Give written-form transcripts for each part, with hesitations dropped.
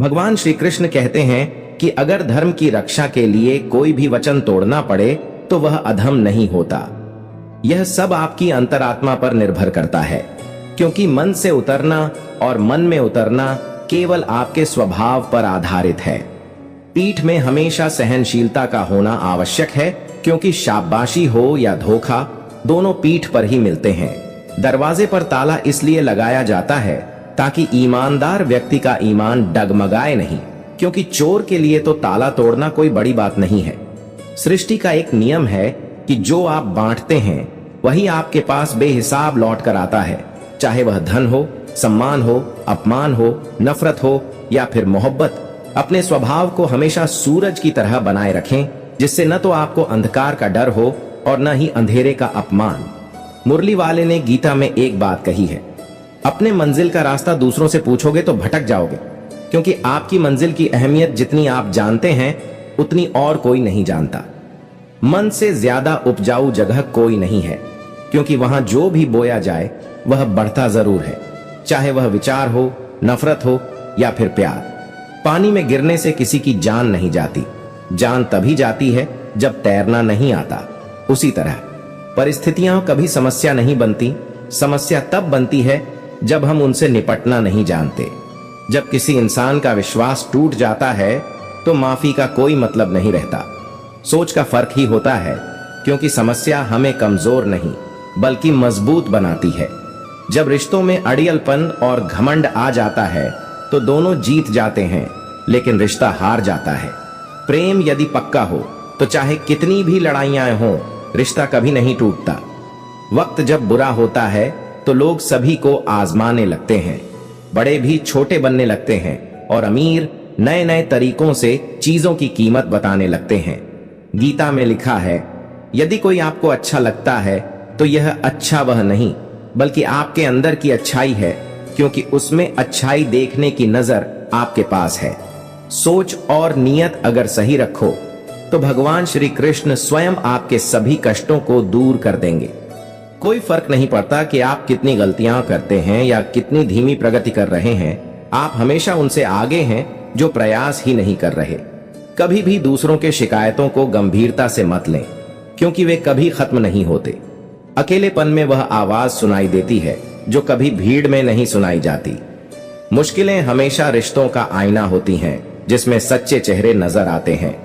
भगवान श्री कृष्ण कहते हैं कि अगर धर्म की रक्षा के लिए कोई भी वचन तोड़ना पड़े तो वह अधम नहीं होता। यह सब आपकी अंतरात्मा पर निर्भर करता है, क्योंकि मन से उतरना और मन में उतरना केवल आपके स्वभाव पर आधारित है। पीठ में हमेशा सहनशीलता का होना आवश्यक है, क्योंकि शाबाशी हो या धोखा दोनों पीठ पर ही मिलते हैं। दरवाजे पर ताला इसलिए लगाया जाता है ताकि ईमानदार व्यक्ति का ईमान डगमगाए नहीं, क्योंकि चोर के लिए तो ताला तोड़ना कोई बड़ी बात नहीं है। सृष्टि का एक नियम है कि जो आप बांटते हैं वही आपके पास बेहिसाब लौट कर आता है, चाहे वह धन हो, सम्मान हो, अपमान हो, नफरत हो या फिर मोहब्बत। अपने स्वभाव को हमेशा सूरज की तरह बनाए रखें, जिससे न तो आपको अंधकार का डर हो और न ही अंधेरे का अपमान। मुरली वाले ने गीता में एक बात कही है, अपने मंजिल का रास्ता दूसरों से पूछोगे तो भटक जाओगे, क्योंकि आपकी मंजिल की अहमियत जितनी आप जानते हैं उतनी और कोई नहीं जानता। मन से ज्यादा उपजाऊ जगह कोई नहीं है, क्योंकि वहां जो भी बोया जाए वह बढ़ता जरूर है, चाहे वह विचार हो, नफरत हो या फिर प्यार। पानी में गिरने से किसी की जान नहीं जाती, जान तभी जाती है जब तैरना नहीं आता। उसी तरह परिस्थितियां कभी समस्या नहीं बनती, समस्या तब बनती है जब हम उनसे निपटना नहीं जानते। जब किसी इंसान का विश्वास टूट जाता है तो माफी का कोई मतलब नहीं रहता। सोच का फर्क ही होता है, क्योंकि समस्या हमें कमजोर नहीं बल्कि मजबूत बनाती है। जब रिश्तों में अड़ियलपन और घमंड आ जाता है तो दोनों जीत जाते हैं, लेकिन रिश्ता हार जाता है। प्रेम यदि पक्का हो तो चाहे कितनी भी लड़ाइयां हों, रिश्ता कभी नहीं टूटता। वक्त जब बुरा होता है तो लोग सभी को आजमाने लगते हैं, बड़े भी छोटे बनने लगते हैं और अमीर नए नए तरीकों से चीजों की कीमत बताने लगते हैं। गीता में लिखा है, यदि कोई आपको अच्छा लगता है तो यह अच्छा वह नहीं बल्कि आपके अंदर की अच्छाई है, क्योंकि उसमें अच्छाई देखने की नजर आपके पास है। सोच और नियत अगर सही रखो तो भगवान श्री कृष्ण स्वयं आपके सभी कष्टों को दूर कर देंगे। कोई फर्क नहीं पड़ता कि आप कितनी गलतियां करते हैं या कितनी धीमी प्रगति कर रहे हैं, आप हमेशा उनसे आगे हैं जो प्रयास ही नहीं कर रहे। कभी भी दूसरों के शिकायतों को गंभीरता से मत लें, क्योंकि वे कभी खत्म नहीं होते। अकेलेपन में वह आवाज सुनाई देती है जो कभी भीड़ में नहीं सुनाई जाती। मुश्किलें हमेशा रिश्तों का आईना होती हैं, जिसमें सच्चे चेहरे नजर आते हैं।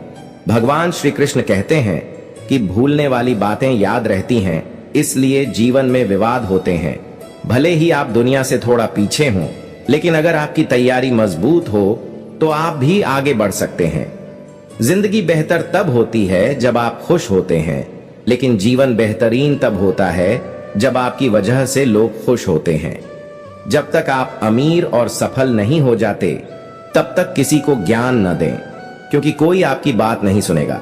भगवान श्री कृष्ण कहते हैं कि भूलने वाली बातें याद रहती हैं, इसलिए जीवन में विवाद होते हैं। भले ही आप दुनिया से थोड़ा पीछे हों, लेकिन अगर आपकी तैयारी मजबूत हो तो आप भी आगे बढ़ सकते हैं। जिंदगी बेहतर तब होती है जब आप खुश होते हैं, लेकिन जीवन बेहतरीन तब होता है जब आपकी वजह से लोग खुश होते हैं। जब तक आप अमीर और सफल नहीं हो जाते तब तक किसी को ज्ञान न दें, क्योंकि कोई आपकी बात नहीं सुनेगा।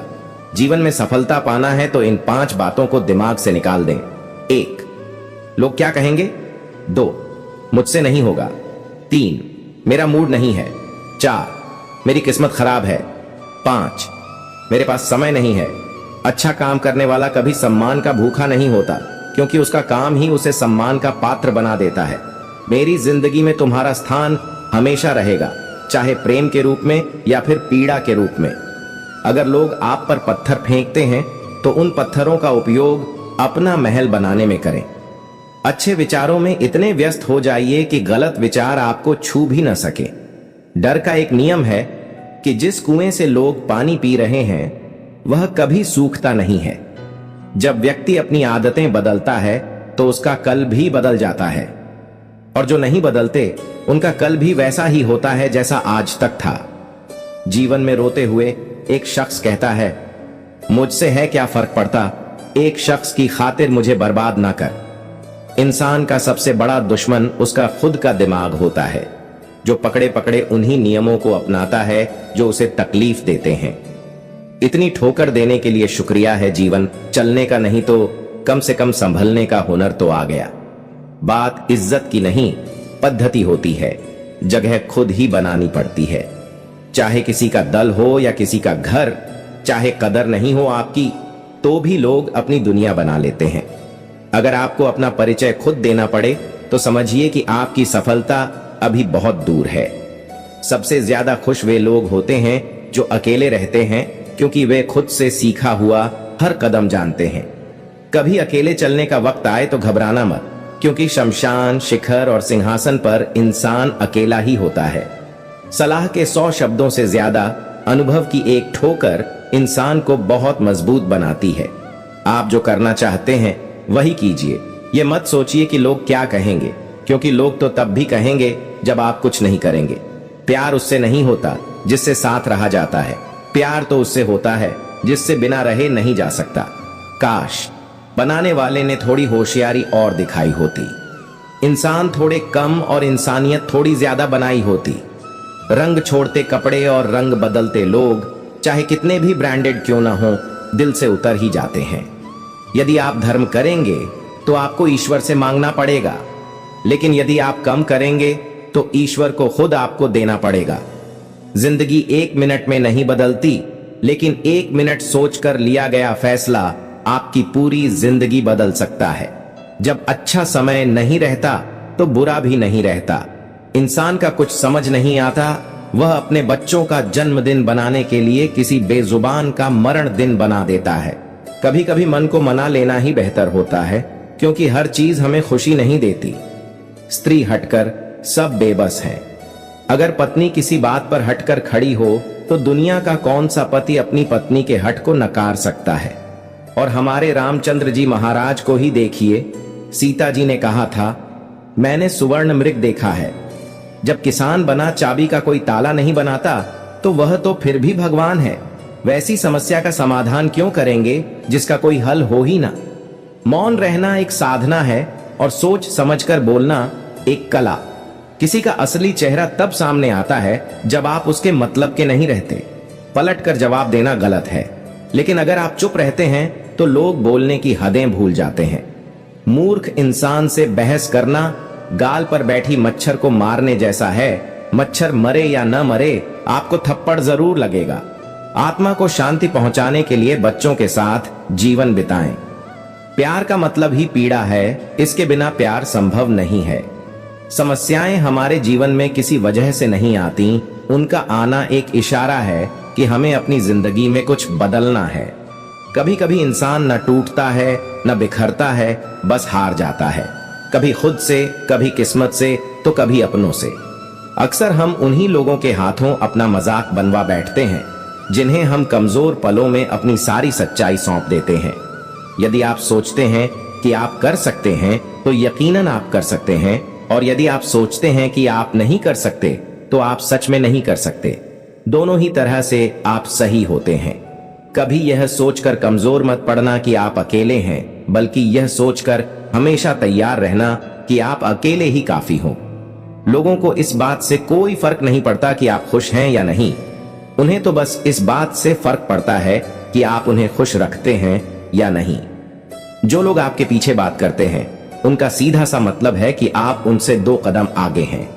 जीवन में सफलता पाना है तो इन 5 बातों को दिमाग से निकाल दें। 1, लोग क्या कहेंगे। 2, मुझसे नहीं होगा। 3, मेरा मूड नहीं है। 4, मेरी किस्मत खराब है। 5, मेरे पास समय नहीं है। अच्छा काम करने वाला कभी सम्मान का भूखा नहीं होता, क्योंकि उसका काम ही उसे सम्मान का पात्र बना देता है। मेरी जिंदगी में तुम्हारा स्थान हमेशा रहेगा, चाहे प्रेम के रूप में या फिर पीड़ा के रूप में। अगर लोग आप पर पत्थर फेंकते हैं तो उन पत्थरों का उपयोग अपना महल बनाने में करें। अच्छे विचारों में इतने व्यस्त हो जाइए कि गलत विचार आपको छू भी न सके। डर का एक नियम है कि जिस कुएं से लोग पानी पी रहे हैं वह कभी सूखता नहीं है। जब व्यक्ति अपनी आदतें बदलता है तो उसका कल भी बदल जाता है, और जो नहीं बदलते उनका कल भी वैसा ही होता है जैसा आज तक था। जीवन में रोते हुए एक शख्स कहता है, मुझसे है क्या फर्क पड़ता, एक शख्स की खातिर मुझे बर्बाद ना कर। इंसान का सबसे बड़ा दुश्मन उसका खुद का दिमाग होता है, जो पकड़े पकड़े उन्हीं नियमों को अपनाता है जो उसे तकलीफ देते हैं। इतनी ठोकर देने के लिए शुक्रिया है जीवन, चलने का नहीं तो कम से कम संभलने का हुनर तो आ गया। बात इज्जत की नहीं, पद्धति होती है, जगह खुद ही बनानी पड़ती है। चाहे किसी का दल हो या किसी का घर, चाहे कदर नहीं हो आपकी, तो भी लोग अपनी दुनिया बना लेते हैं। अगर आपको अपना परिचय खुद देना पड़े तो समझिए कि आपकी सफलता अभी बहुत दूर है। सबसे ज्यादा खुश वे लोग होते हैं जो अकेले रहते हैं, क्योंकि वे खुद से सीखा हुआ हर कदम जानते हैं। कभी अकेले चलने का वक्त आए तो घबराना मत, क्योंकि शमशान, शिखर और सिंहासन पर इंसान अकेला ही होता है। सलाह के 100 शब्दों से ज्यादा अनुभव की एक ठोकर इंसान को बहुत मजबूत बनाती है। आप जो करना चाहते हैं वही कीजिए। ये मत सोचिए कि लोग क्या कहेंगे, क्योंकि लोग तो तब भी कहेंगे जब आप कुछ नहीं करेंगे। प्यार उससे नहीं होता जिससे साथ रहा जाता है, प्यार तो उससे होता है जिससे बिना रहे नहीं जा सकता। काश बनाने वाले ने थोड़ी होशियारी और दिखाई होती, इंसान थोड़े कम और इंसानियत थोड़ी ज्यादा बनाई होती। रंग छोड़ते कपड़े और रंग बदलते लोग चाहे कितने भी ब्रांडेड क्यों ना हो, दिल से उतर ही जाते हैं। यदि आप धर्म करेंगे तो आपको ईश्वर से मांगना पड़ेगा, लेकिन यदि आप कम करेंगे तो ईश्वर को खुद आपको देना पड़ेगा। जिंदगी 1 मिनट में नहीं बदलती, लेकिन 1 मिनट सोचकर लिया गया फैसला आपकी पूरी जिंदगी बदल सकता है। जब अच्छा समय नहीं रहता तो बुरा भी नहीं रहता। इंसान का कुछ समझ नहीं आता, वह अपने बच्चों का जन्मदिन बनाने के लिए किसी बेजुबान का मरण दिन बना देता है। कभी कभी मन को मना लेना ही बेहतर होता है, क्योंकि हर चीज हमें खुशी नहीं देती। स्त्री हटकर सब बेबस हैं। अगर पत्नी किसी बात पर हटकर खड़ी हो तो दुनिया का कौन सा पति अपनी पत्नी के हट को नकार सकता है। और हमारे रामचंद्र जी महाराज को ही देखिए। सीता जी ने कहा था, मैंने सुवर्ण मृग देखा है। जब किसान बना चाबी का कोई ताला नहीं बनाता तो वह तो फिर भी भगवान है। वैसी समस्या का समाधान क्यों करेंगे जिसका कोई हल हो ही ना। मौन रहना एक साधना है और सोच समझकर बोलना एक कला। किसी का असली चेहरा तब सामने आता है जब आप उसके मतलब के नहीं रहते। पलट कर जवाब देना गलत है, लेकिन अगर आप चुप रहते हैं तो लोग बोलने की हदें भूल जाते हैं। मूर्ख इंसान से बहस करना गाल पर बैठी मच्छर को मारने जैसा है। मच्छर मरे या न मरे, आपको थप्पड़ जरूर लगेगा। आत्मा को शांति पहुंचाने के लिए बच्चों के साथ जीवन बिताएं। प्यार का मतलब ही पीड़ा है, इसके बिना प्यार संभव नहीं है। समस्याएं हमारे जीवन में किसी वजह से नहीं आती, उनका आना एक इशारा है कि हमें अपनी जिंदगी में कुछ बदलना है। कभी कभी इंसान न टूटता है न बिखरता है, बस हार जाता है। कभी खुद से, कभी किस्मत से, तो कभी अपनों से। अक्सर हम उन्हीं लोगों के हाथों अपना मजाक बनवा बैठते हैं जिन्हें हम कमजोर पलों में अपनी सारी सच्चाई सौंप देते हैं। यदि आप सोचते हैं कि आप कर सकते हैं तो यकीनन आप कर सकते हैं, और यदि आप सोचते हैं कि आप नहीं कर सकते तो आप सच में नहीं कर सकते। दोनों ही तरह से आप सही होते हैं। कभी यह सोचकर कमजोर मत पड़ना कि आप अकेले हैं, बल्कि यह सोचकर हमेशा तैयार रहना कि आप अकेले ही काफी हो। लोगों को इस बात से कोई फर्क नहीं पड़ता कि आप खुश हैं या नहीं। उन्हें तो बस इस बात से फर्क पड़ता है कि आप उन्हें खुश रखते हैं या नहीं। जो लोग आपके पीछे बात करते हैं उनका सीधा सा मतलब है कि आप उनसे 2 कदम आगे हैं।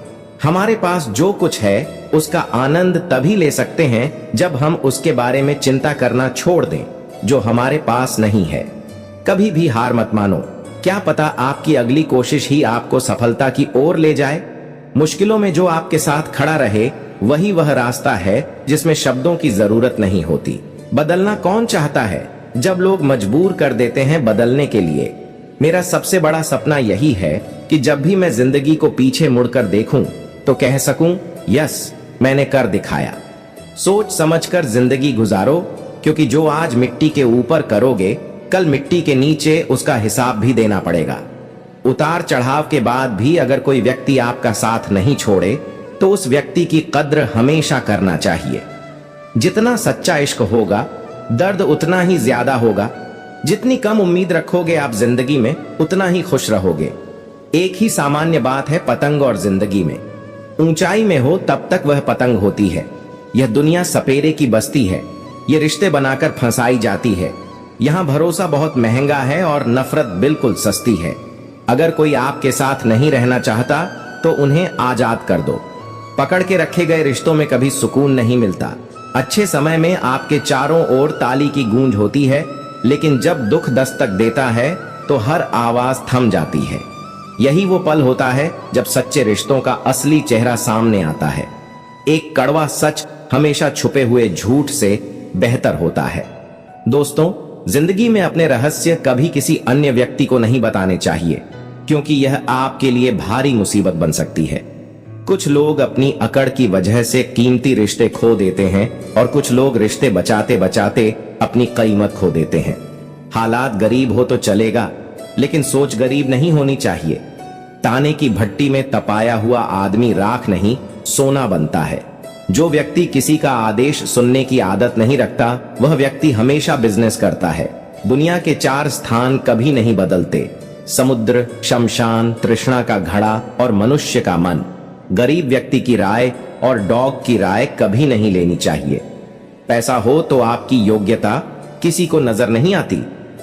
हमारे पास जो कुछ है उसका आनंद तभी ले सकते हैं जब हम उसके बारे में चिंता करना छोड़ दें जो हमारे पास नहीं है। कभी भी हार मत मानो, क्या पता आपकी अगली कोशिश ही आपको सफलता की ओर ले जाए। मुश्किलों में जो आपके साथ खड़ा रहे वही वह रास्ता है जिसमें शब्दों की जरूरत नहीं होती। बदलना कौन चाहता है जब लोग मजबूर कर देते हैं बदलने के लिए। मेरा सबसे बड़ा सपना यही है कि जब भी मैं जिंदगी को पीछे मुड़कर देखूं तो कह सकूं, यस, मैंने कर दिखाया। सोच समझकर जिंदगी गुजारो, क्योंकि जो आज मिट्टी के ऊपर करोगे कल मिट्टी के नीचे उसका हिसाब भी देना पड़ेगा। उतार चढ़ाव के बाद भी अगर कोई व्यक्ति आपका साथ नहीं छोड़े तो उस व्यक्ति की कद्र हमेशा करना चाहिए। जितना सच्चा इश्क होगा दर्द उतना ही ज्यादा होगा। जितनी कम उम्मीद रखोगे आप जिंदगी में उतना ही खुश रहोगे। एक ही सामान्य बात है पतंग और जिंदगी में, ऊंचाई में हो तब तक वह पतंग होती है। यह दुनिया सपेरे की बस्ती है, ये रिश्ते बनाकर फंसाई जाती है। यहाँ भरोसा बहुत महंगा है और नफरत बिल्कुल सस्ती है। अगर कोई आपके साथ नहीं रहना चाहता तो उन्हें आजाद कर दो। पकड़ के रखे गए रिश्तों में कभी सुकून नहीं मिलता। अच्छे समय में आपके चारों ओर ताली की गूंज होती है, लेकिन जब दुख दस्तक देता है तो हर आवाज थम जाती है। यही वो पल होता है जब सच्चे रिश्तों का असली चेहरा सामने आता है। एक कड़वा सच हमेशा छुपे हुए झूठ से बेहतर होता है। दोस्तों, जिंदगी में अपने रहस्य कभी किसी अन्य व्यक्ति को नहीं बताने चाहिए, क्योंकि यह आपके लिए भारी मुसीबत बन सकती है। कुछ लोग अपनी अकड़ की वजह से कीमती रिश्ते खो देते हैं और कुछ लोग रिश्ते बचाते बचाते अपनी कीमत खो देते हैं। हालात गरीब हो तो चलेगा, लेकिन सोच गरीब नहीं होनी चाहिए। ताने की भट्टी में तपाया हुआ आदमी राख नहीं, सोना बनता है। जो व्यक्ति किसी का आदेश सुनने की आदत नहीं रखता, वह व्यक्ति हमेशा बिजनेस करता है। दुनिया के 4 स्थान कभी नहीं बदलते: समुद्र, शमशान, तृष्णा का घड़ा और मनुष्य का मन। गरीब व्यक्ति की राय और डॉग की राय कभी नहीं लेनी चाहिए। पैसा हो तो आपकी योग्यता किसी को नजर नहीं आती,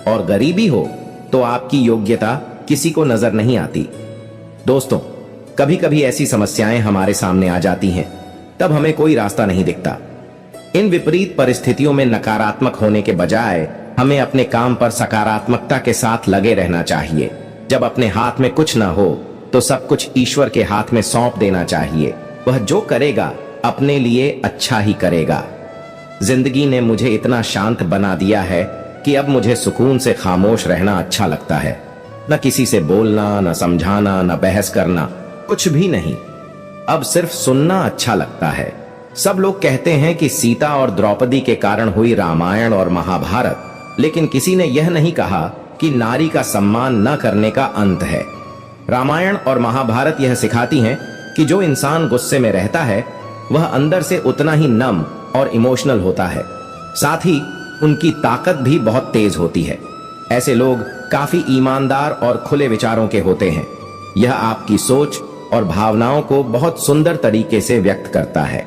और गरीबी हो तो आपकी योग्यता किसी को नजर नहीं आती। दोस्तों, कभी कभी ऐसी समस्याएं हमारे सामने आ जाती हैं, तब हमें कोई रास्ता नहीं दिखता। इन विपरीत परिस्थितियों में नकारात्मक होने के बजाय हमें अपने काम पर सकारात्मकता के साथ लगे रहना चाहिए। जब अपने हाथ में कुछ ना हो तो सब कुछ ईश्वर के हाथ में सौंप देना चाहिए। वह जो करेगा अपने लिए अच्छा ही करेगा। जिंदगी ने मुझे इतना शांत बना दिया है कि अब मुझे सुकून से खामोश रहना अच्छा लगता है। न किसी से बोलना, न समझाना, न बहस करना, कुछ भी नहीं। अब सिर्फ सुनना अच्छा लगता है। सब लोग कहते हैं कि सीता और द्रौपदी के कारण हुई रामायण और महाभारत, लेकिन किसी ने यह नहीं कहा कि नारी का सम्मान न करने का अंत है। रामायण और महाभारत यह सिखाती हैं कि जो इंसान गुस्से में रहता है वह अंदर से उतना ही नम और इमोशनल होता है। साथ ही उनकी ताकत भी बहुत तेज होती है। ऐसे लोग काफी ईमानदार और खुले विचारों के होते हैं। यह आपकी सोच और भावनाओं को बहुत सुंदर तरीके से व्यक्त करता है।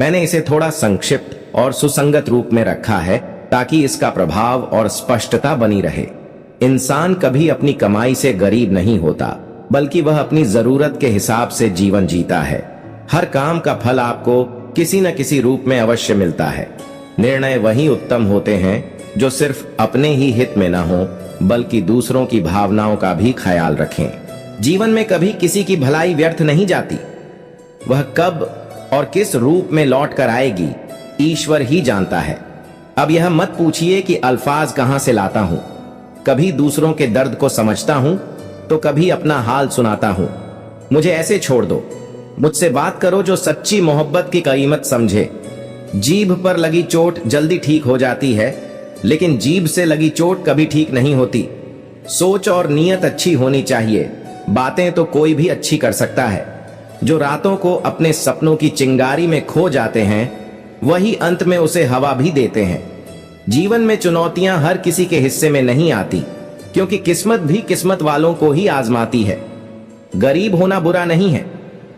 मैंने इसे थोड़ा संक्षिप्त और सुसंगत रूप में रखा है ताकि इसका प्रभाव और स्पष्टता बनी रहे। इंसान कभी अपनी कमाई से गरीब नहीं होता, बल्कि वह अपनी जरूरत के हिसाब से जीवन जीता है। हर काम का फल आपको किसी न किसी रूप में अवश्य मिलता है। निर्णय वही उत्तम होते हैं जो सिर्फ अपने ही हित में न हो, बल्कि दूसरों की भावनाओं का भी ख्याल रखें। जीवन में कभी किसी की भलाई व्यर्थ नहीं जाती। वह कब और किस रूप में लौट कर आएगी, ईश्वर ही जानता है। अब यह मत पूछिए कि अल्फाज कहां से लाता हूं। कभी दूसरों के दर्द को समझता हूं तो कभी अपना हाल सुनाता हूं। मुझे ऐसे छोड़ दो। मुझसे बात करो जो सच्ची मोहब्बत की कीमत समझे। जीभ पर लगी चोट जल्दी ठीक हो जाती है, लेकिन जीभ से लगी चोट कभी ठीक नहीं होती। सोच और नीयत अच्छी होनी चाहिए। बातें तो कोई भी अच्छी कर सकता है। जो रातों को अपने सपनों की चिंगारी में खो जाते हैं, वही अंत में उसे हवा भी देते हैं। जीवन में चुनौतियां हर किसी के हिस्से में नहीं आती, क्योंकि किस्मत भी किस्मत वालों को ही आजमाती है। गरीब होना बुरा नहीं है,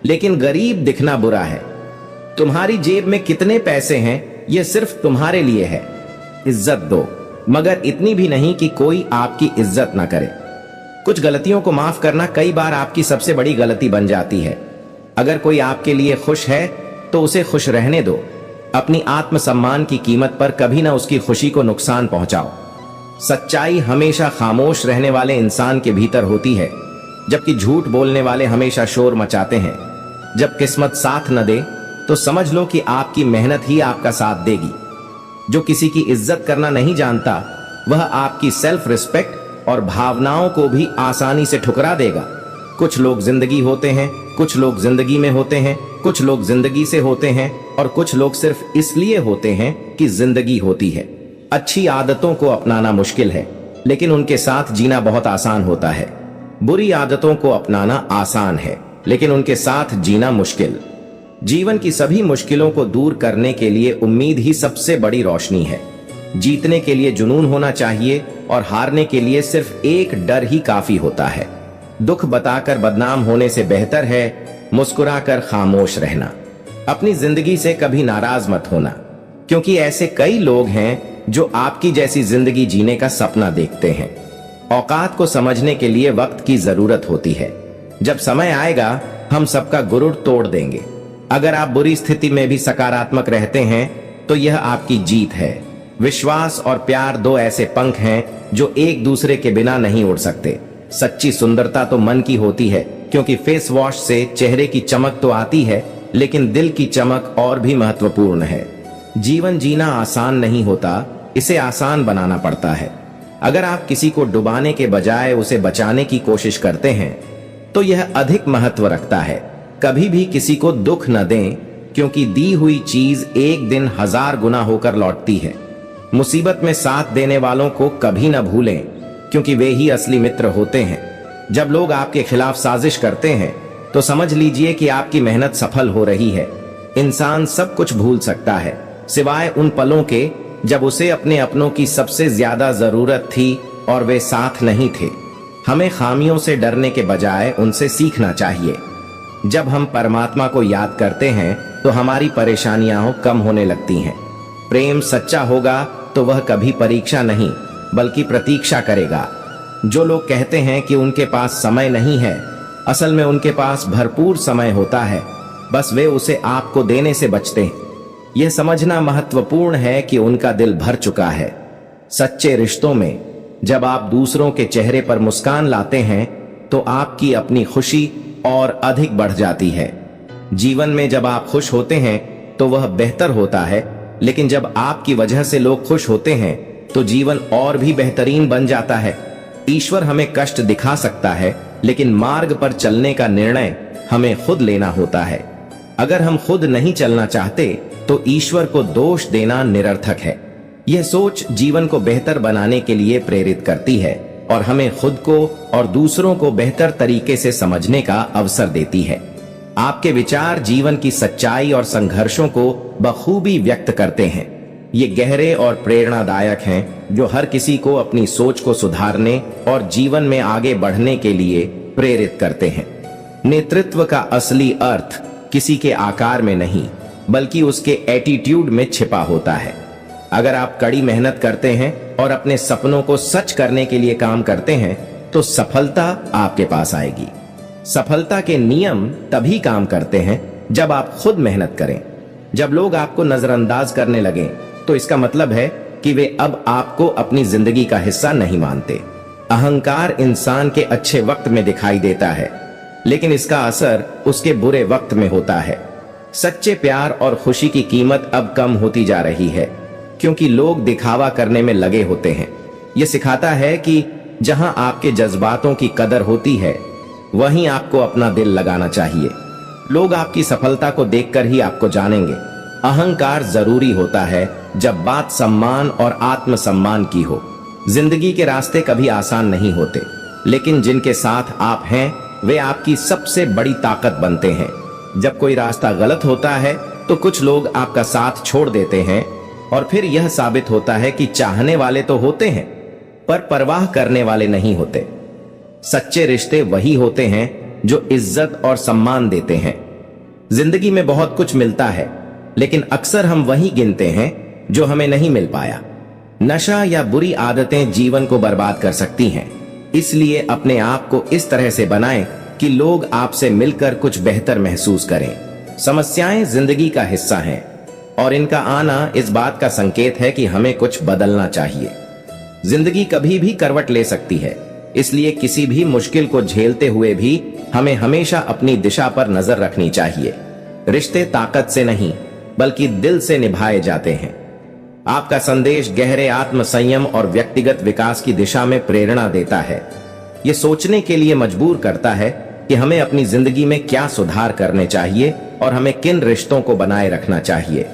लेकिन गरीब दिखना बुरा है। तुम्हारी जेब में कितने पैसे हैं, यह सिर्फ तुम्हारे लिए है। इज्जत दो, मगर इतनी भी नहीं कि कोई आपकी इज्जत ना करे। कुछ गलतियों को माफ करना कई बार आपकी सबसे बड़ी गलती बन जाती है। अगर कोई आपके लिए खुश है तो उसे खुश रहने दो। अपनी आत्मसम्मान की कीमत पर कभी ना उसकी खुशी को नुकसान पहुंचाओ। सच्चाई हमेशा खामोश रहने वाले इंसान के भीतर होती है, जबकि झूठ बोलने वाले हमेशा शोर मचाते हैं। जब किस्मत साथ न दे तो समझ लो कि आपकी मेहनत ही आपका साथ देगी। जो किसी की इज्जत करना नहीं जानता, वह आपकी सेल्फ रिस्पेक्ट और भावनाओं को भी आसानी से ठुकरा देगा। कुछ लोग जिंदगी होते हैं, कुछ लोग जिंदगी में होते हैं, कुछ लोग जिंदगी से होते हैं, और कुछ लोग सिर्फ इसलिए होते हैं कि जिंदगी होती है। अच्छी आदतों को अपनाना मुश्किल है, लेकिन उनके साथ जीना बहुत आसान होता है। बुरी आदतों को अपनाना आसान है, लेकिन उनके साथ जीना मुश्किल। जीवन की सभी मुश्किलों को दूर करने के लिए उम्मीद ही सबसे बड़ी रोशनी है। जीतने के लिए जुनून होना चाहिए और हारने के लिए सिर्फ एक डर ही काफी होता है। दुख बताकर बदनाम होने से बेहतर है मुस्कुराकर खामोश रहना। अपनी जिंदगी से कभी नाराज मत होना, क्योंकि ऐसे कई लोग हैं जो आपकी जैसी जिंदगी जीने का सपना देखते हैं। औकात को समझने के लिए वक्त की जरूरत होती है। जब समय आएगा हम सबका गुरूर तोड़ देंगे। अगर आप बुरी स्थिति में भी सकारात्मक रहते हैं तो यह आपकी जीत है। विश्वास और प्यार दो ऐसे पंख हैं जो एक दूसरे के बिना नहीं उड़ सकते। सच्ची सुंदरता तो मन की होती है, क्योंकि फेस वॉश से चेहरे की चमक तो आती है, लेकिन दिल की चमक और भी महत्वपूर्ण है। जीवन जीना आसान नहीं होता, इसे आसान बनाना पड़ता है। अगर आप किसी को डुबाने के बजाय उसे बचाने की कोशिश करते हैं तो यह अधिक महत्व रखता है। कभी भी किसी को दुख न दें, क्योंकि दी हुई चीज एक दिन 1000 गुना होकर लौटती है। मुसीबत में साथ देने वालों को कभी न भूलें, क्योंकि वे ही असली मित्र होते हैं। जब लोग आपके खिलाफ साजिश करते हैं तो समझ लीजिए कि आपकी मेहनत सफल हो रही है। इंसान सब कुछ भूल सकता है, सिवाय उन पलों के जब उसे अपने अपनों की सबसे ज्यादा जरूरत थी और वे साथ नहीं थे। हमें खामियों से डरने के बजाय उनसे सीखना चाहिए। जब हम परमात्मा को याद करते हैं तो हमारी परेशानियां कम होने लगती हैं। प्रेम सच्चा होगा तो वह कभी परीक्षा नहीं बल्कि प्रतीक्षा करेगा। जो लोग कहते हैं कि उनके पास समय नहीं है, असल में उनके पास भरपूर समय होता है, बस वे उसे आपको देने से बचते हैं। यह समझना महत्वपूर्ण है कि उनका दिल भर चुका है। सच्चे रिश्तों में जब आप दूसरों के चेहरे पर मुस्कान लाते हैं तो आपकी अपनी खुशी और अधिक बढ़ जाती है। जीवन में जब आप खुश होते हैं तो वह बेहतर होता है, लेकिन जब आपकी वजह से लोग खुश होते हैं तो जीवन और भी बेहतरीन बन जाता है। ईश्वर हमें कष्ट दिखा सकता है, लेकिन मार्ग पर चलने का निर्णय हमें खुद लेना होता है। अगर हम खुद नहीं चलना चाहते तो ईश्वर को दोष देना निरर्थक है। यह सोच जीवन को बेहतर बनाने के लिए प्रेरित करती है और हमें खुद को और दूसरों को बेहतर तरीके से समझने का अवसर देती है। आपके विचार जीवन की सच्चाई और संघर्षों को बखूबी व्यक्त करते हैं। ये गहरे और प्रेरणादायक हैं, जो हर किसी को अपनी सोच को सुधारने और जीवन में आगे बढ़ने के लिए प्रेरित करते हैं। नेतृत्व का असली अर्थ किसी के आकार में नहीं, बल्कि उसके एटीट्यूड में छिपा होता है। अगर आप कड़ी मेहनत करते हैं और अपने सपनों को सच करने के लिए काम करते हैं तो सफलता आपके पास आएगी। सफलता के नियम तभी काम करते हैं जब आप खुद मेहनत करें। जब लोग आपको नजरअंदाज करने लगें तो इसका मतलब है कि वे अब आपको अपनी जिंदगी का हिस्सा नहीं मानते। अहंकार इंसान के अच्छे वक्त में दिखाई देता है, लेकिन इसका असर उसके बुरे वक्त में होता है। सच्चे प्यार और खुशी की कीमत अब कम होती जा रही है, क्योंकि लोग दिखावा करने में लगे होते हैं। यह सिखाता है कि जहां आपके जज्बातों की कदर होती है, वहीं आपको अपना दिल लगाना चाहिए। लोग आपकी सफलता को देखकर ही आपको जानेंगे। अहंकार जरूरी होता है जब बात सम्मान और आत्मसम्मान की हो। जिंदगी के रास्ते कभी आसान नहीं होते, लेकिन जिनके साथ आप हैं वे आपकी सबसे बड़ी ताकत बनते हैं। जब कोई रास्ता गलत होता है तो कुछ लोग आपका साथ छोड़ देते हैं, और फिर यह साबित होता है कि चाहने वाले तो होते हैं पर परवाह करने वाले नहीं होते। सच्चे रिश्ते वही होते हैं जो इज्जत और सम्मान देते हैं। जिंदगी में बहुत कुछ मिलता है, लेकिन अक्सर हम वही गिनते हैं जो हमें नहीं मिल पाया। नशा या बुरी आदतें जीवन को बर्बाद कर सकती हैं, इसलिए अपने आप को इस तरह से बनाएं कि लोग आपसे मिलकर कुछ बेहतर महसूस करें। समस्याएं जिंदगी का हिस्सा हैं और इनका आना इस बात का संकेत है कि हमें कुछ बदलना चाहिए। जिंदगी कभी भी करवट ले सकती है, इसलिए किसी भी मुश्किल को झेलते हुए भी हमें हमेशा अपनी दिशा पर नजर रखनी चाहिए। रिश्ते ताकत से नहीं बल्कि दिल से निभाए जाते हैं। आपका संदेश गहरे आत्म संयम और व्यक्तिगत विकास की दिशा में प्रेरणा देता है। यह सोचने के लिए मजबूर करता है कि हमें अपनी जिंदगी में क्या सुधार करने चाहिए और हमें किन रिश्तों को बनाए रखना चाहिए।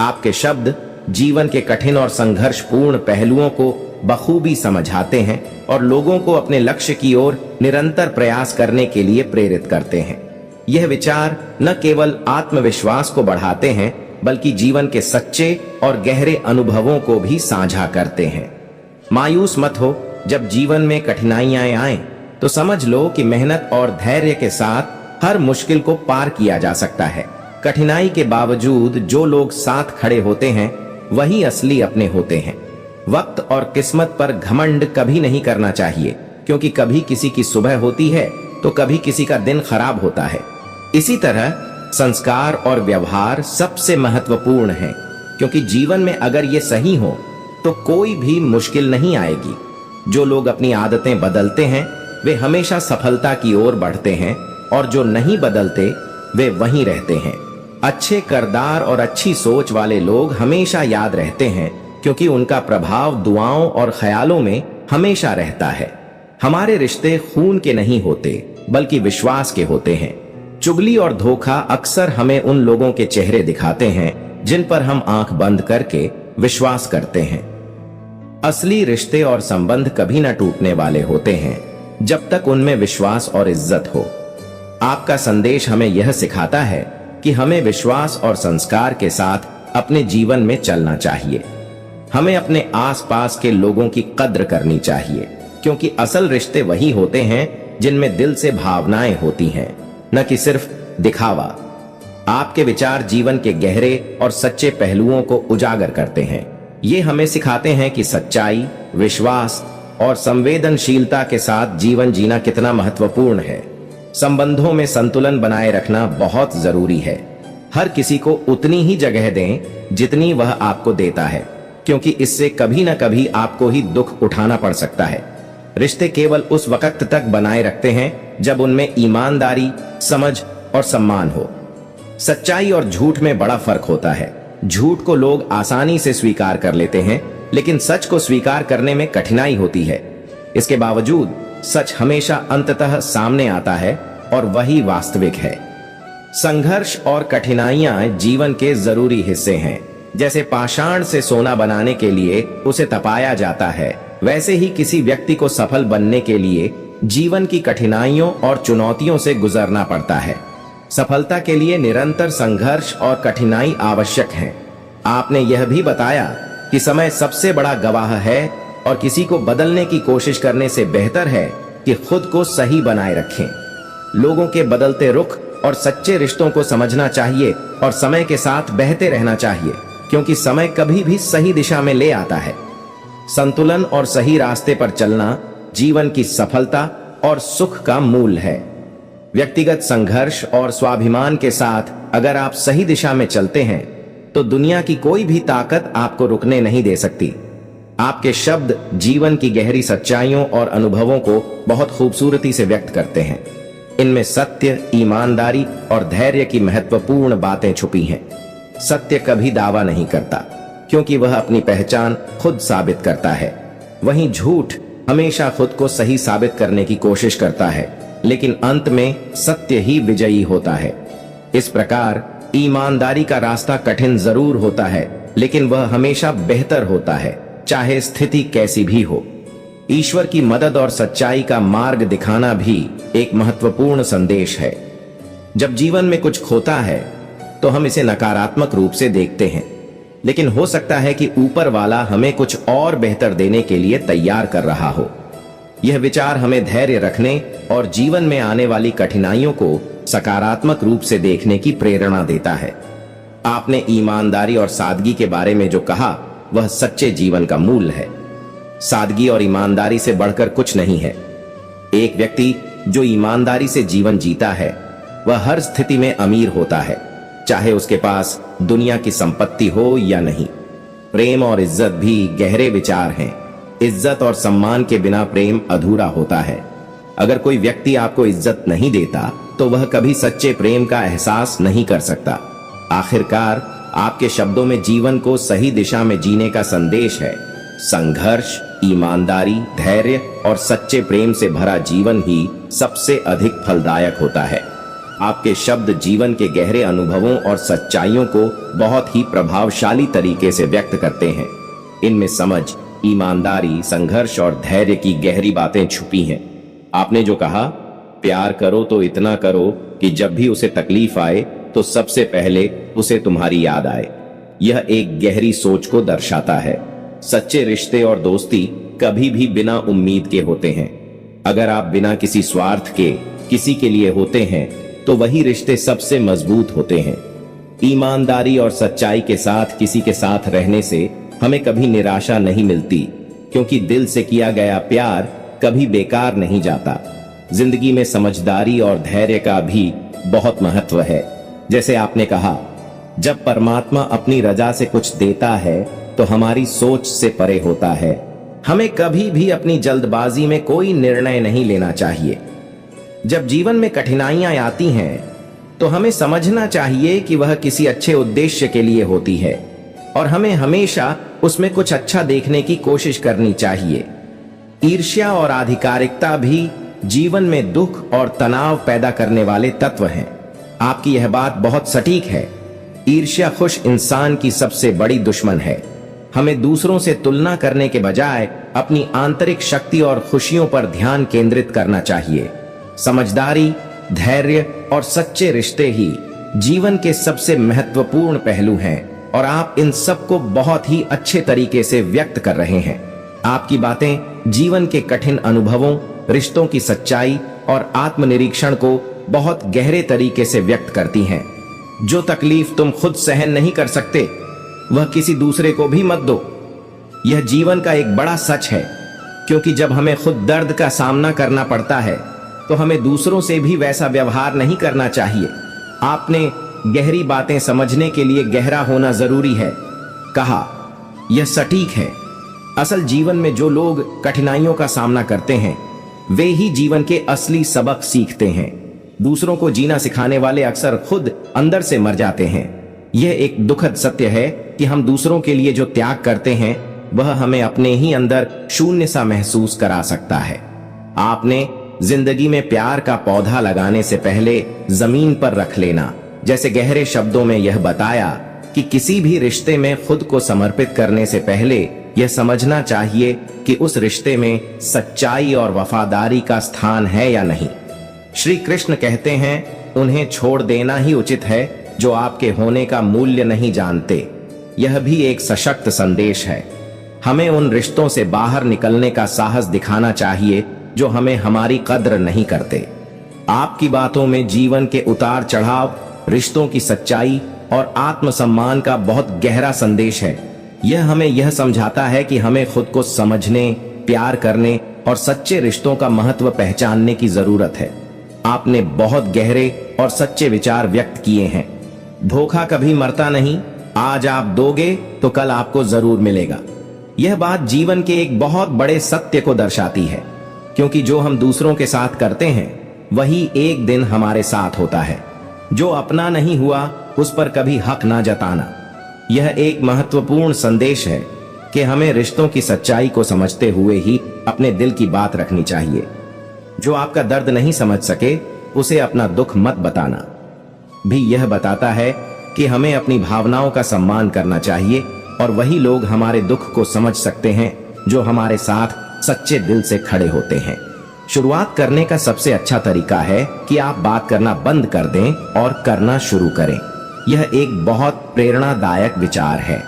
आपके शब्द जीवन के कठिन और संघर्षपूर्ण पहलुओं को बखूबी समझाते हैं और लोगों को अपने लक्ष्य की ओर निरंतर प्रयास करने के लिए प्रेरित करते हैं। यह विचार न केवल आत्मविश्वास को बढ़ाते हैं, बल्कि जीवन के सच्चे और गहरे अनुभवों को भी साझा करते हैं। मायूस मत हो जब जीवन में कठिनाइयां आएं, तो समझ लो कि मेहनत और धैर्य के साथ हर मुश्किल को पार किया जा सकता है। कठिनाई के बावजूद जो लोग साथ खड़े होते हैं वही असली अपने होते हैं। वक्त और किस्मत पर घमंड कभी नहीं करना चाहिए, क्योंकि कभी किसी की सुबह होती है तो कभी किसी का दिन खराब होता है। इसी तरह संस्कार और व्यवहार सबसे महत्वपूर्ण है, क्योंकि जीवन में अगर ये सही हो तो कोई भी मुश्किल नहीं आएगी। जो लोग अपनी आदतें बदलते हैं वे हमेशा सफलता की ओर बढ़ते हैं, और जो नहीं बदलते वे वहीं रहते हैं। अच्छे किरदार और अच्छी सोच वाले लोग हमेशा याद रहते हैं, क्योंकि उनका प्रभाव दुआओं और ख्यालों में हमेशा रहता है। हमारे रिश्ते खून के नहीं होते, बल्कि विश्वास के होते हैं। चुगली और धोखा अक्सर हमें उन लोगों के चेहरे दिखाते हैं जिन पर हम आंख बंद करके विश्वास करते हैं। असली रिश्ते और संबंध कभी न टूटने वाले होते हैं जब तक उनमें विश्वास और इज्जत हो। आपका संदेश हमें यह सिखाता है कि हमें विश्वास और संस्कार के साथ अपने जीवन में चलना चाहिए। हमें अपने आसपास के लोगों की कद्र करनी चाहिए, क्योंकि असल रिश्ते वही होते हैं जिनमें दिल से भावनाएं होती हैं, न कि सिर्फ दिखावा। आपके विचार जीवन के गहरे और सच्चे पहलुओं को उजागर करते हैं। ये हमें सिखाते हैं कि सच्चाई, विश्वास और संवेदनशीलता के साथ जीवन जीना कितना महत्वपूर्ण है। संबंधों में संतुलन बनाए रखना बहुत जरूरी है। हर किसी को उतनी ही जगह दें जितनी वह आपको देता है, क्योंकि इससे कभी न कभी आपको ही दुख उठाना पड़ सकता है। रिश्ते केवल उस वक्त तक बनाए रखते हैं जब उनमें ईमानदारी, समझ और सम्मान हो। सच्चाई और झूठ में बड़ा फर्क होता है। झूठ को लोग आसानी से स्वीकार कर लेते हैं, लेकिन सच को स्वीकार करने में कठिनाई होती है। इसके बावजूद सच हमेशा अंततः सामने आता है और वही वास्तविक है। संघर्ष और कठिनाइयां जीवन के जरूरी हिस्से हैं। जैसे पाषाण से सोना बनाने के लिए उसे तपाया जाता है, वैसे ही किसी व्यक्ति को सफल बनने के लिए जीवन की कठिनाइयों और चुनौतियों से गुजरना पड़ता है। सफलता के लिए निरंतर संघर्ष और कठिनाई आवश्यक है। आपने यह भी बताया कि समय सबसे बड़ा गवाह है और किसी को बदलने की कोशिश करने से बेहतर है कि खुद को सही बनाए रखें। लोगों के बदलते रुख और सच्चे रिश्तों को समझना चाहिए और समय के साथ बहते रहना चाहिए, क्योंकि समय कभी भी सही दिशा में ले आता है। संतुलन और सही रास्ते पर चलना जीवन की सफलता और सुख का मूल है। व्यक्तिगत संघर्ष और स्वाभिमान के साथ अगर आप सही दिशा में चलते हैं तो दुनिया की कोई भी ताकत आपको रुकने नहीं दे सकती। आपके शब्द जीवन की गहरी सच्चाइयों और अनुभवों को बहुत खूबसूरती से व्यक्त करते हैं। इनमें सत्य, ईमानदारी और धैर्य की महत्वपूर्ण बातें छुपी हैं। सत्य कभी दावा नहीं करता, क्योंकि वह अपनी पहचान खुद साबित करता है। वहीं झूठ हमेशा खुद को सही साबित करने की कोशिश करता है, लेकिन अंत में सत्य ही विजयी होता है। इस प्रकार ईमानदारी का रास्ता कठिन जरूर होता है, लेकिन वह हमेशा बेहतर होता है, चाहे स्थिति कैसी भी हो। ईश्वर की मदद और सच्चाई का मार्ग दिखाना भी एक महत्वपूर्ण संदेश है। जब जीवन में कुछ खोता है तो हम इसे नकारात्मक रूप से देखते हैं, लेकिन हो सकता है कि ऊपर वाला हमें कुछ और बेहतर देने के लिए तैयार कर रहा हो। यह विचार हमें धैर्य रखने और जीवन में आने वाली कठिनाइयों को सकारात्मक रूप से देखने की प्रेरणा देता है। आपने ईमानदारी और सादगी के बारे में जो कहा, वह सच्चे जीवन का मूल है। सादगी और ईमानदारी से बढ़कर कुछ नहीं है। एक व्यक्ति जो ईमानदारी से जीवन जीता है, वह हर स्थिति में अमीर होता है, चाहे उसके पास दुनिया की संपत्ति हो या नहीं। प्रेम और इज्जत भी गहरे विचार हैं। इज्जत और सम्मान के बिना प्रेम अधूरा होता है। अगर कोई व्यक्ति आपको इज्जत नहीं देता तो वह कभी सच्चे प्रेम का एहसास नहीं कर सकता। आखिरकार आपके शब्दों में जीवन को सही दिशा में जीने का संदेश है। संघर्ष, ईमानदारी, धैर्य और सच्चे प्रेम से भरा जीवन ही सबसे अधिक फलदायक होता है। आपके शब्द जीवन के गहरे अनुभवों और सच्चाइयों को बहुत ही प्रभावशाली तरीके से व्यक्त करते हैं। इनमें समझ, ईमानदारी, संघर्ष और धैर्य की गहरी बातें छुपी हैं। आपने जो कहा, प्यार करो तो इतना करो कि जब भी उसे तकलीफ आए तो सबसे पहले उसे तुम्हारी याद आए। यह एक गहरी सोच को दर्शाता है। सच्चे रिश्ते और दोस्ती कभी भी बिना उम्मीद के होते हैं। अगर आप बिना किसी स्वार्थ के किसी के लिए होते हैं तो वही रिश्ते सबसे मजबूत होते हैं। ईमानदारी और सच्चाई के साथ किसी के साथ रहने से हमें कभी निराशा नहीं मिलती, क्योंकि दिल से किया गया प्यार कभी बेकार नहीं जाता। जिंदगी में समझदारी और धैर्य का भी बहुत महत्व है। जैसे आपने कहा, जब परमात्मा अपनी रजा से कुछ देता है तो हमारी सोच से परे होता है। हमें कभी भी अपनी जल्दबाजी में कोई निर्णय नहीं लेना चाहिए। जब जीवन में कठिनाइयां आती हैं तो हमें समझना चाहिए कि वह किसी अच्छे उद्देश्य के लिए होती है और हमें हमेशा उसमें कुछ अच्छा देखने की कोशिश करनी चाहिए। ईर्ष्या और आधिकारिकता भी जीवन में दुख और तनाव पैदा करने वाले तत्व हैं। आपकी यह बात बहुत सटीक है। ईर्ष्या खुश इंसान की सबसे बड़ी दुश्मन है। हमें दूसरों से तुलना करने के बजाय अपनी आंतरिक शक्ति और खुशियों पर ध्यान केंद्रित करना चाहिए। समझदारी, धैर्य और सच्चे रिश्ते ही जीवन के सबसे महत्वपूर्ण पहलू हैं और आप इन सबको बहुत ही अच्छे तरीके से व्यक्त कर रहे हैं। आपकी बातें जीवन के कठिन अनुभवों, रिश्तों की सच्चाई और आत्मनिरीक्षण को बहुत गहरे तरीके से व्यक्त करती हैं। जो तकलीफ तुम खुद सहन नहीं कर सकते, वह किसी दूसरे को भी मत दो। यह जीवन का एक बड़ा सच है, क्योंकि जब हमें खुद दर्द का सामना करना पड़ता है तो हमें दूसरों से भी वैसा व्यवहार नहीं करना चाहिए। आपने गहरी बातें समझने के लिए गहरा होना जरूरी है कहा। यह सटीक है। असल जीवन में जो लोग कठिनाइयों का सामना करते हैं, वे ही जीवन के असली सबक सीखते हैं। दूसरों को जीना सिखाने वाले अक्सर खुद अंदर से मर जाते हैं। यह एक दुखद सत्य है कि हम दूसरों के लिए जो त्याग करते हैं, वह हमें अपने ही अंदर शून्य सा महसूस करा सकता है। आपने जिंदगी में प्यार का पौधा लगाने से पहले जमीन पर रख लेना जैसे गहरे शब्दों में यह बताया कि किसी भी रिश्ते में खुद को समर्पित करने से पहले यह समझना चाहिए कि उस रिश्ते में सच्चाई और वफादारी का स्थान है या नहीं। श्री कृष्ण कहते हैं, उन्हें छोड़ देना ही उचित है जो आपके होने का मूल्य नहीं जानते। यह भी एक सशक्त संदेश है। हमें उन रिश्तों से बाहर निकलने का साहस दिखाना चाहिए जो हमें हमारी कद्र नहीं करते। आपकी बातों में जीवन के उतार चढ़ाव, रिश्तों की सच्चाई और आत्मसम्मान का बहुत गहरा संदेश है। यह हमें यह समझाता है कि हमें खुद को समझने, प्यार करने और सच्चे रिश्तों का महत्व पहचानने की जरूरत है। आपने बहुत गहरे और सच्चे विचार व्यक्त किए हैं। धोखा कभी मरता नहीं। आज आप दोगे तो कल आपको जरूर मिलेगा। यह बात जीवन के एक बहुत बड़े सत्य को दर्शाती है, क्योंकि जो हम दूसरों के साथ करते हैं, वही एक दिन हमारे साथ होता है। जो अपना नहीं हुआ, उस पर कभी हक ना जताना। यह एक महत्वपूर्ण संदेश है कि हमें रिश्तों की सच्चाई को समझते हुए ही अपने दिल की बात रखनी चाहिए। जो आपका दर्द नहीं समझ सके, उसे अपना दुख मत बताना। भी यह बताता है कि हमें अपनी भावनाओं का सम्मान करना चाहिए और वही लोग हमारे दुख को समझ सकते हैं जो हमारे साथ सच्चे दिल से खड़े होते हैं। शुरुआत करने का सबसे अच्छा तरीका है कि आप बात करना बंद कर दें और करना शुरू करें। यह एक बहुत प्रेरणादायक विचार है।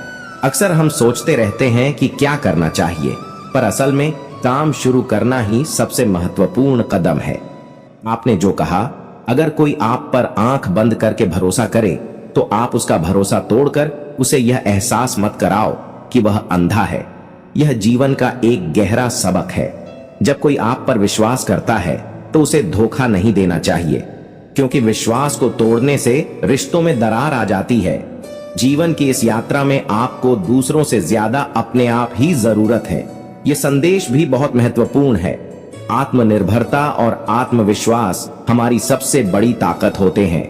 अक्सर हम सोचते रहते हैं कि क्या करना चाहिए, पर असल में काम शुरू करना ही सबसे महत्वपूर्ण कदम है। आपने जो कहा, अगर कोई आप पर आंख बंद करके भरोसा करे, तो आप उसका भरोसा तोड़कर उसे यह एहसास मत कराओ कि वह अंधा है। यह जीवन का एक गहरा सबक है। जब कोई आप पर विश्वास करता है, तो उसे धोखा नहीं देना चाहिए, क्योंकि विश्वास को तोड़ने से रिश्तों में दरार आ जाती है। जीवन की इस यात्रा में आपको दूसरों से ज्यादा अपने आप ही जरूरत है। यह संदेश भी बहुत महत्वपूर्ण है। आत्मनिर्भरता और आत्मविश्वास हमारी सबसे बड़ी ताकत होते हैं।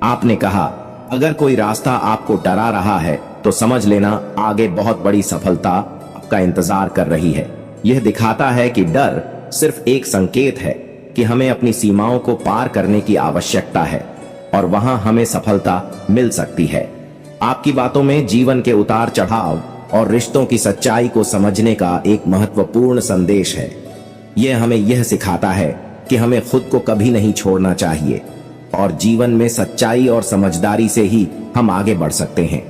आपने कहा, अगर कोई रास्ता आपको डरा रहा है, तो समझ लेना आगे बहुत बड़ी सफलता आपका इंतजार कर रही है। यह दिखाता है कि डर सिर्फ एक संकेत है कि हमें अपनी सीमाओं को पार करने की आवश्यकता है और वहां हमें सफलता मिल सकती है। आपकी बातों में जीवन के उतार चढ़ाव और रिश्तों की सच्चाई को समझने का एक महत्वपूर्ण संदेश है। यह हमें यह सिखाता है कि हमें खुद को कभी नहीं छोड़ना चाहिए और जीवन में सच्चाई और समझदारी से ही हम आगे बढ़ सकते हैं।